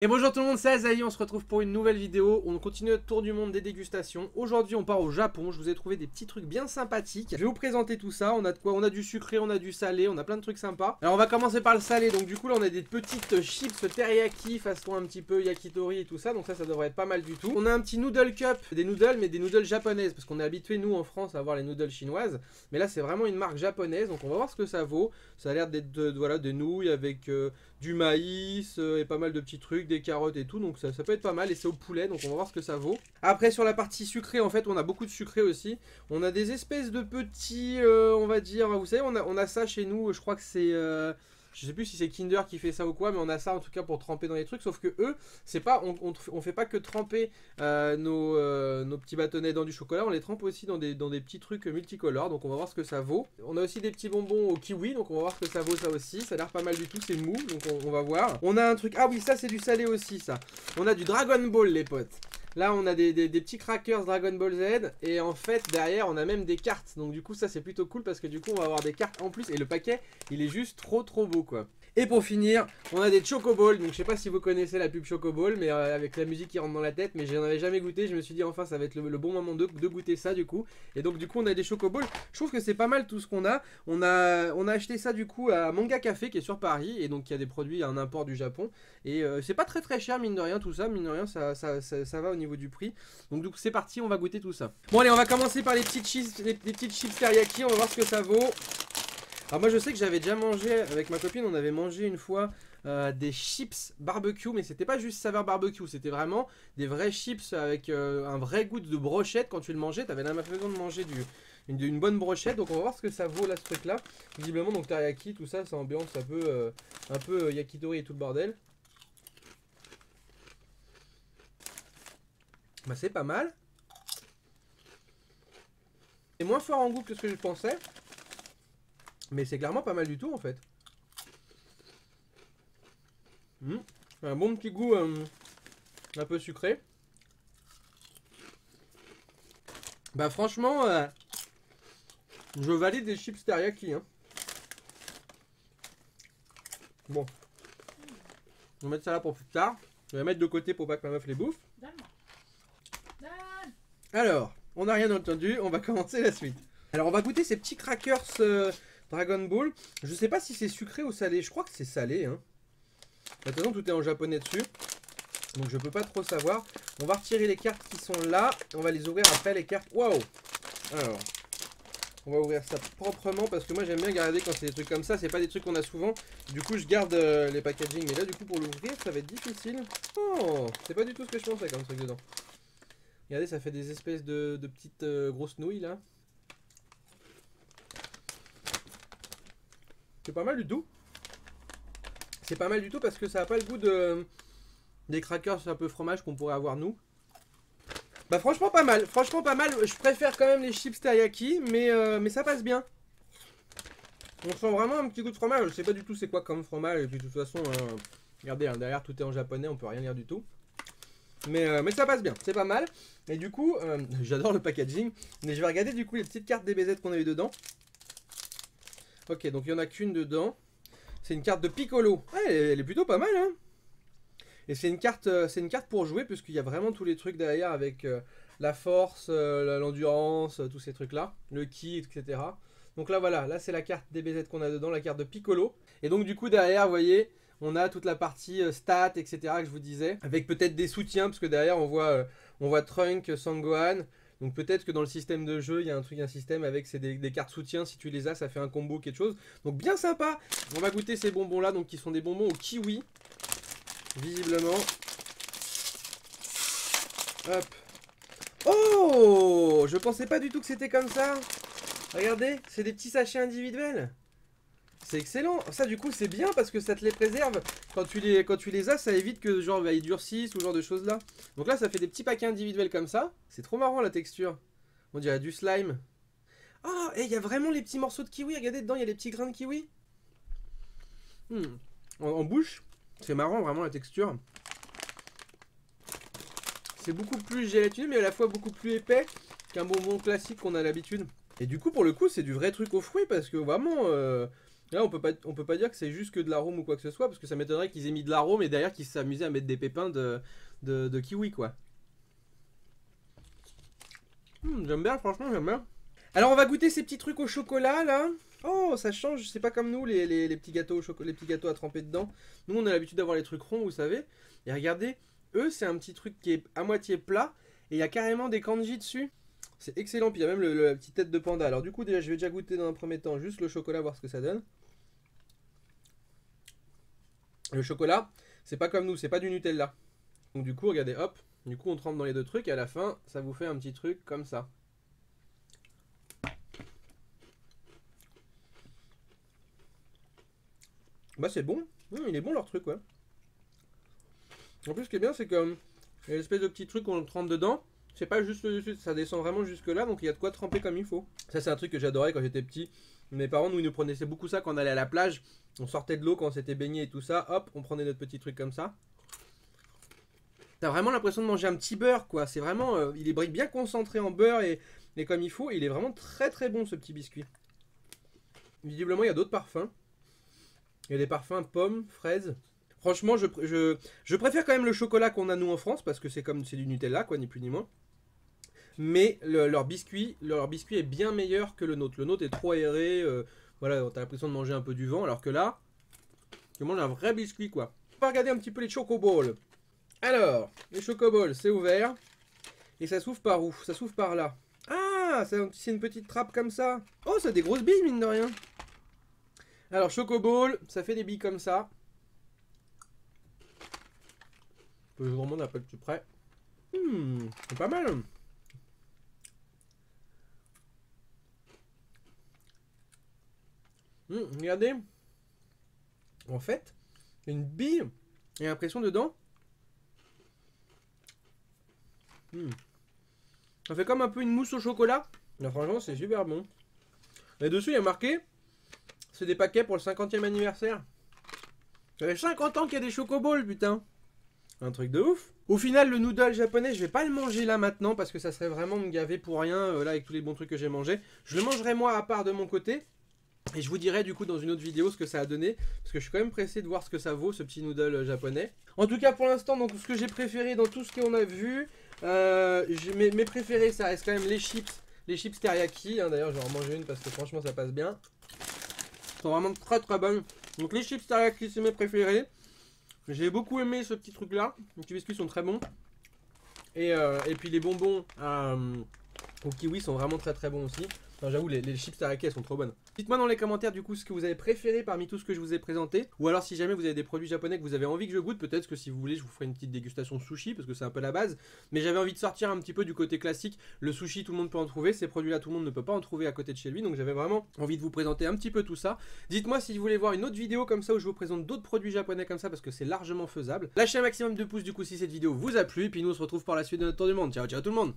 Et bonjour tout le monde, c'est Azaï, on se retrouve pour une nouvelle vidéo. On continue notre tour du monde des dégustations. Aujourd'hui on part au Japon, je vous ai trouvé des petits trucs bien sympathiques. Je vais vous présenter tout ça, on a de quoi, on a du sucré, on a du salé, on a plein de trucs sympas. Alors on va commencer par le salé, donc du coup là on a des petites chips teriyaki façon un petit peu yakitori et tout ça. Donc ça devrait être pas mal du tout. On a un petit noodle cup, des noodles mais des noodles japonaises. Parce qu'on est habitué nous en France à avoir les noodles chinoises. Mais là c'est vraiment une marque japonaise, donc on va voir ce que ça vaut. Ça a l'air d'être voilà, des nouilles avec du maïs et pas mal de petits trucs, des carottes et tout, donc ça peut être pas mal et c'est au poulet, donc on va voir ce que ça vaut. Après sur la partie sucrée en fait on a beaucoup de sucré aussi, on a des espèces de petits, on va dire, vous savez on a ça chez nous, je crois que c'est... je sais plus si c'est Kinder qui fait ça ou quoi, mais on a ça en tout cas pour tremper dans les trucs. Sauf que eux, c'est pas, on fait pas que tremper nos petits bâtonnets dans du chocolat, on les trempe aussi dans des petits trucs multicolores. Donc on va voir ce que ça vaut. On a aussi des petits bonbons au kiwi, donc on va voir ce que ça vaut ça aussi. Ça a l'air pas mal du tout, c'est mou, donc on va voir. On a un truc, ah oui ça c'est du salé aussi ça. On a du Dragon Ball les potes. Là on a des petits crackers Dragon Ball Z. Et en fait derrière on a même des cartes. Donc du coup ça c'est plutôt cool parce que du coup on va avoir des cartes en plus. Et le paquet il est juste trop beau quoi. Et pour finir on a des Chocoballs. Donc je sais pas si vous connaissez la pub Chocoball, mais avec la musique qui rentre dans la tête. Mais j'en avais jamais goûté, je me suis dit enfin ça va être le bon moment de goûter ça du coup. Et donc du coup on a des Chocoballs. Je trouve que c'est pas mal tout ce qu'on a. On a acheté ça du coup à Manga Café qui est sur Paris. Et donc il y a des produits, un import du Japon. Et c'est pas très cher mine de rien tout ça. Mine de rien ça va au niveau du prix. Donc du coup c'est parti, on va goûter tout ça. Bon allez on va commencer par les petites chips teriyaki. On va voir ce que ça vaut. Alors moi je sais que j'avais déjà mangé avec ma copine, on avait mangé une fois des chips barbecue, mais c'était pas juste saveur barbecue, c'était vraiment des vrais chips avec un vrai goût de brochette. Quand tu le mangeais, t'avais l'impression de manger une bonne brochette. Donc on va voir ce que ça vaut là ce truc là. Visiblement donc teriyaki, tout ça, ça ambiance un peu yakitori et tout le bordel. Bah c'est pas mal. C'est moins fort en goût que ce que je pensais. Mais c'est clairement pas mal du tout en fait. Un bon petit goût un peu sucré. Bah franchement, je valide des chips teriyaki. Hein. Bon. On va mettre ça là pour plus tard. Je vais mettre de côté pour pas que ma meuf les bouffe. Alors, on n'a rien entendu, on va commencer la suite. Alors on va goûter ces petits crackers Dragon Ball. Je sais pas si c'est sucré ou salé, je crois que c'est salé. Hein. De toute façon tout est en japonais dessus. Donc je peux pas trop savoir. On va retirer les cartes qui sont là. On va les ouvrir après les cartes. Waouh. Alors, on va ouvrir ça proprement parce que moi j'aime bien garder quand c'est des trucs comme ça. C'est pas des trucs qu'on a souvent. Du coup je garde les packaging. Mais là du coup pour l'ouvrir ça va être difficile. Oh, c'est pas du tout ce que je pensais comme truc dedans. Regardez, ça fait des espèces de petites grosses nouilles là. C'est pas mal du tout. C'est pas mal du tout parce que ça a pas le goût des crackers un peu fromage qu'on pourrait avoir nous. Bah franchement pas mal. Franchement pas mal. Je préfère quand même les chips teriyaki, mais ça passe bien. On sent vraiment un petit goût de fromage. Je sais pas du tout c'est quoi comme fromage. Et puis de toute façon, regardez, hein, derrière tout est en japonais, on peut rien lire du tout. Mais ça passe bien, c'est pas mal. Et du coup, j'adore le packaging. Mais je vais regarder du coup les petites cartes DBZ qu'on a eu dedans. Ok, donc il y en a qu'une dedans. C'est une carte de Piccolo. Ouais, elle est plutôt pas mal, hein. Et c'est une carte pour jouer, puisqu'il y a vraiment tous les trucs derrière avec la force, l'endurance, tous ces trucs-là. Le ki, etc. Donc là, voilà, là c'est la carte DBZ qu'on a dedans, la carte de Piccolo. Et donc du coup, derrière, vous voyez, on a toute la partie stats, etc. que je vous disais. Avec peut-être des soutiens, parce que derrière, on voit Trunk, Sangohan. Donc peut-être que dans le système de jeu, il y a un système avec des cartes soutien. Si tu les as, ça fait un combo, quelque chose. Donc bien sympa. On va goûter ces bonbons là, donc qui sont des bonbons au kiwi. Visiblement. Hop. Oh, je pensais pas du tout que c'était comme ça. Regardez, c'est des petits sachets individuels. C'est excellent. Ça du coup c'est bien parce que ça te les préserve. Quand tu les as, ça évite que genre ils durcissent ou ce genre de choses là. Donc là ça fait des petits paquets individuels comme ça. C'est trop marrant la texture. On dirait du slime. Ah, et il y a vraiment les petits morceaux de kiwi. Regardez dedans, il y a les petits grains de kiwi. En bouche, c'est marrant vraiment la texture. C'est beaucoup plus gélatineux mais à la fois beaucoup plus épais qu'un bonbon classique qu'on a l'habitude. Et du coup pour le coup c'est du vrai truc aux fruits parce que vraiment... Là, on peut pas dire que c'est juste que de l'arôme ou quoi que ce soit, parce que ça m'étonnerait qu'ils aient mis de l'arôme et derrière qu'ils s'amusaient à mettre des pépins de kiwi, quoi. J'aime bien, franchement, j'aime bien. Alors, on va goûter ces petits trucs au chocolat, là. Oh, ça change, c'est pas comme nous, les petits gâteaux au chocolat, les petits gâteaux à tremper dedans. Nous, on a l'habitude d'avoir les trucs ronds, vous savez. Et regardez, eux, c'est un petit truc qui est à moitié plat, et il y a carrément des kanji dessus. C'est excellent, puis il y a même la petite tête de panda. Alors du coup, déjà, je vais déjà goûter dans un premier temps juste le chocolat, voir ce que ça donne. Le chocolat, c'est pas comme nous, c'est pas du Nutella. Donc du coup, regardez, hop, du coup on trempe dans les deux trucs et à la fin, ça vous fait un petit truc comme ça. Bah c'est bon, il est bon leur truc, ouais. En plus, ce qui est bien, c'est que l'espèce de petit truc qu'on trempe dedans, c'est pas juste le dessus, ça descend vraiment jusque là, donc il y a de quoi tremper comme il faut. Ça, c'est un truc que j'adorais quand j'étais petit. Mes parents, nous, ils nous prenaient beaucoup ça quand on allait à la plage. On sortait de l'eau quand on s'était baigné et tout ça. Hop, on prenait notre petit truc comme ça. T'as vraiment l'impression de manger un petit beurre, quoi. C'est vraiment, il est bien concentré en beurre et comme il faut. Et il est vraiment très très bon, ce petit biscuit. Visiblement, il y a d'autres parfums. Il y a des parfums pommes, fraises. Franchement, je préfère quand même le chocolat qu'on a nous en France parce que c'est du Nutella, quoi, ni plus ni moins. Mais leur biscuit est bien meilleur que le nôtre. Le nôtre est trop aéré, voilà, t'as l'impression de manger un peu du vent, alors que là, tu manges un vrai biscuit, quoi. On va regarder un petit peu les chocoballs. Alors, les chocoballs, c'est ouvert. Et ça s'ouvre par où? Ça s'ouvre par là. Ah, c'est une petite trappe comme ça. Oh, c'est des grosses billes, mine de rien. Alors, chocoball, ça fait des billes comme ça. Je vous remonte un peu plus près. C'est pas mal. Regardez. En fait, une bille et l'impression dedans. Ça fait comme un peu une mousse au chocolat. Mais franchement, c'est super bon. Et dessus, il y a marqué, c'est des paquets pour le 50e anniversaire. Ça fait 50 ans qu'il y a des chocoballs, putain. Un truc de ouf. Au final, le noodle japonais, je vais pas le manger là maintenant parce que ça serait vraiment me gaver pour rien, là, avec tous les bons trucs que j'ai mangés. Je le mangerai moi à part de mon côté. Et je vous dirai du coup dans une autre vidéo ce que ça a donné. Parce que je suis quand même pressé de voir ce que ça vaut, ce petit noodle japonais. En tout cas, pour l'instant, donc ce que j'ai préféré dans tout ce qu'on a vu, mes préférés, ça reste quand même les chips. Les chips teriyaki. Hein, d'ailleurs, je vais en manger une parce que franchement, ça passe bien. Ils sont vraiment très très bonnes. Donc les chips teriyaki, c'est mes préférés. J'ai beaucoup aimé ce petit truc là. Les petits biscuits sont très bons. Et puis les bonbons au kiwi sont vraiment très très bons aussi. Enfin, j'avoue, les chips teriyaki, elles sont trop bonnes. Dites-moi dans les commentaires du coup ce que vous avez préféré parmi tout ce que je vous ai présenté. Ou alors si jamais vous avez des produits japonais que vous avez envie que je goûte, peut-être que si vous voulez je vous ferai une petite dégustation sushi parce que c'est un peu la base. Mais j'avais envie de sortir un petit peu du côté classique. Le sushi, tout le monde peut en trouver. Ces produits-là, tout le monde ne peut pas en trouver à côté de chez lui. Donc j'avais vraiment envie de vous présenter un petit peu tout ça. Dites-moi si vous voulez voir une autre vidéo comme ça où je vous présente d'autres produits japonais comme ça parce que c'est largement faisable. Lâchez un maximum de pouces du coup si cette vidéo vous a plu. Et puis nous on se retrouve pour la suite de notre tour du monde. Ciao ciao tout le monde.